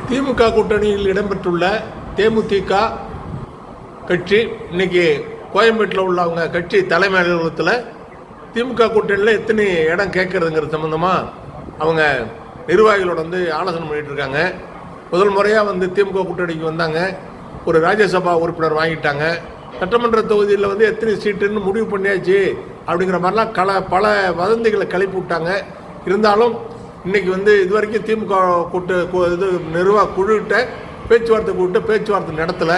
திமுக கூட்டணியில் இடம்பெற்றுள்ள தேமுதிக கட்சி இன்னைக்கு கோயம்பேட்டில் உள்ள அவங்க கட்சி தலைமை அலுவலகத்தில் திமுக கூட்டணியில் எத்தனை இடம் கேட்கறதுங்கிற சம்பந்தமாக அவங்க நிர்வாகிகளோட ஆலோசனை பண்ணிட்டு இருக்காங்க. முதல் முறையாக திமுக கூட்டணிக்கு வந்தாங்க. ஒரு ராஜ்யசபா உறுப்பினர் வாங்கிட்டாங்க. சட்டமன்ற தொகுதியில் எத்தனை சீட்டுன்னு முடிவு பண்ணியாச்சு அப்படிங்கிற மாதிரிலாம் பல வதந்திகளை கிளப்பி விட்டாங்க. இருந்தாலும் இன்னைக்கு இது வரைக்கும் திமுக நிர்வாக குழுக்கிட்ட பேச்சுவார்த்தை நடத்தலை.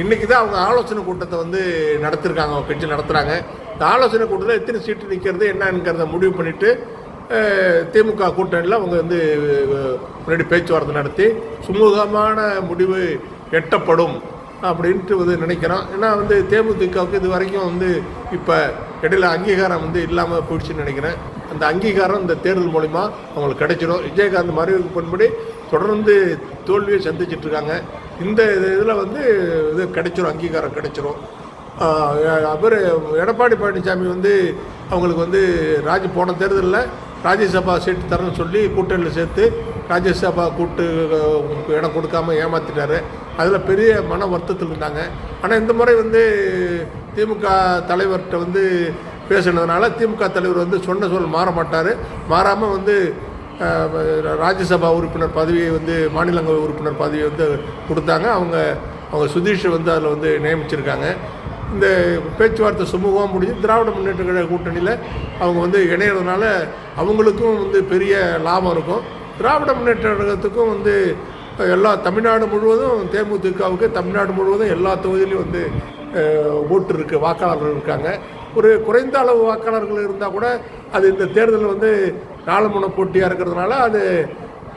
இன்றைக்கி தான் அவங்க ஆலோசனை கூட்டத்தை நடத்திருக்காங்க. அவங்க கட்சி நடத்துகிறாங்க. இந்த ஆலோசனை கூட்டத்தில் எத்தனை சீட்டு நிற்கிறது என்னங்கிறத முடிவு பண்ணிவிட்டு திமுக கூட்டணியில் அவங்க முன்னாடி பேச்சுவார்த்தை நடத்தி சுமூகமான முடிவு எட்டப்படும் அப்படின்ட்டு நினைக்கிறோம். ஏன்னா தேமுதிகவுக்கு இது வரைக்கும் இப்போ இடையில அங்கீகாரம் இல்லாமல் போயிடுச்சுன்னு நினைக்கிறேன். அந்த அங்கீகாரம் இந்த தேர்தல் மூலிமா அவங்களுக்கு கிடைச்சிடும். விஜயகாந்த் மறைவுக்கு பின்படி தொடர்ந்து தோல்வியை சந்திச்சிட்ருக்காங்க. இந்த இதில் இது கிடைச்சிடும், அங்கீகாரம் கிடைச்சிடும். அவர் எடப்பாடி பழனிசாமி அவங்களுக்கு போன தேர்தலில் ராஜ்யசபா சீட்டு தரணும்னு சொல்லி கூட்டணியில் சேர்த்து ராஜ்யசபா இடம் கொடுக்காம ஏமாற்றிட்டாரு. அதில் பெரிய மன வருத்தத்தில் இருந்தாங்க. ஆனால் இந்த முறை திமுக தலைவர்கிட்ட பேசுனதுனால திமுக தலைவர் சொன்ன சொல் மாற மாட்டார். மாறாமல் ராஜ்யசபா உறுப்பினர் பதவியை மாநிலங்களவை உறுப்பினர் பதவியை கொடுத்தாங்க. அவங்க சுதீஷ் அதில் நியமிச்சிருக்காங்க. இந்த பேச்சுவார்த்தை சுமூகமாக முடிஞ்சு திராவிட முன்னேற்ற கழக கூட்டணியில் அவங்க இணையறதுனால அவங்களுக்கும் பெரிய லாபம் இருக்கும். திராவிட முன்னேற்ற கழகத்துக்கும் எல்லா தமிழ்நாடு முழுவதும் தேமுதிகவுக்கு தமிழ்நாடு முழுவதும் எல்லா தொகுதியிலையும் ஓட்டு இருக்குது, வாக்காளர்கள் இருக்காங்க. ஒரு குறைந்த அளவு வாக்காளர்கள் இருந்தால் கூட அது இந்த தேர்தலில் நாளமுன போட்டியாக இருக்கிறதுனால அது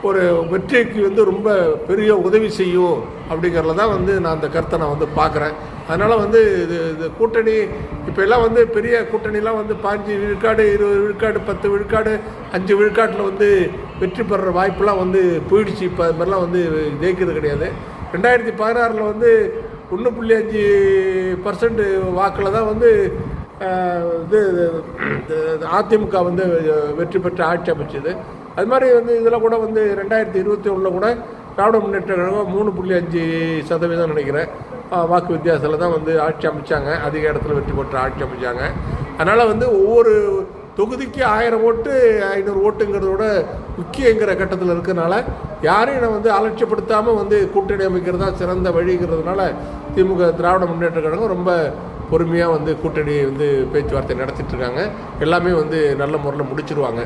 ஒரு வெற்றிக்கு ரொம்ப பெரிய உதவி செய்யும் அப்படிங்கிறத தான் நான் அந்த கருத்தை நான் பார்க்குறேன். அதனால் இது கூட்டணி இப்போ எல்லாம் பெரிய கூட்டணிலாம் 15 விழுக்காடு 20 விழுக்காடு 10 விழுக்காடு 5 விழுக்காட்டில் வெற்றி பெறுற வாய்ப்பெல்லாம் போயிடுச்சு. இப்போ அது மாதிரிலாம் ஜெயிக்கிறது கிடையாது. 2016 1.5% வாக்கில் தான் இது அதிமுக வெற்றி பெற்று ஆட்சி அமைச்சது. அது மாதிரி இதில் கூட 2021 கூட திராவிட முன்னேற்ற கழகம் 3.5% நினைக்கிறேன் வாக்கு வித்தியாசத்தில் தான் ஆட்சி அமைச்சாங்க. அதிக இடத்துல வெற்றி பெற்று ஆட்சி அமைச்சாங்க. அதனால் ஒவ்வொரு தொகுதிக்கு 1000 ஓட்டு 500 ஓட்டுங்கிறதோட முக்கியங்கிற கட்டத்தில் இருக்கிறதுனால யாரையும் அலட்சியப்படுத்தாமல் கூட்டணி அமைக்கிறது தான் சிறந்த வழிங்கிறதுனால திமுக திராவிட முன்னேற்ற கழகம் ரொம்ப பொறுமையாக கூட்டணி பேச்சுவார்த்தை நடத்திட்டு இருக்காங்க. எல்லாமே நல்ல முறையில் முடிச்சிருவாங்க.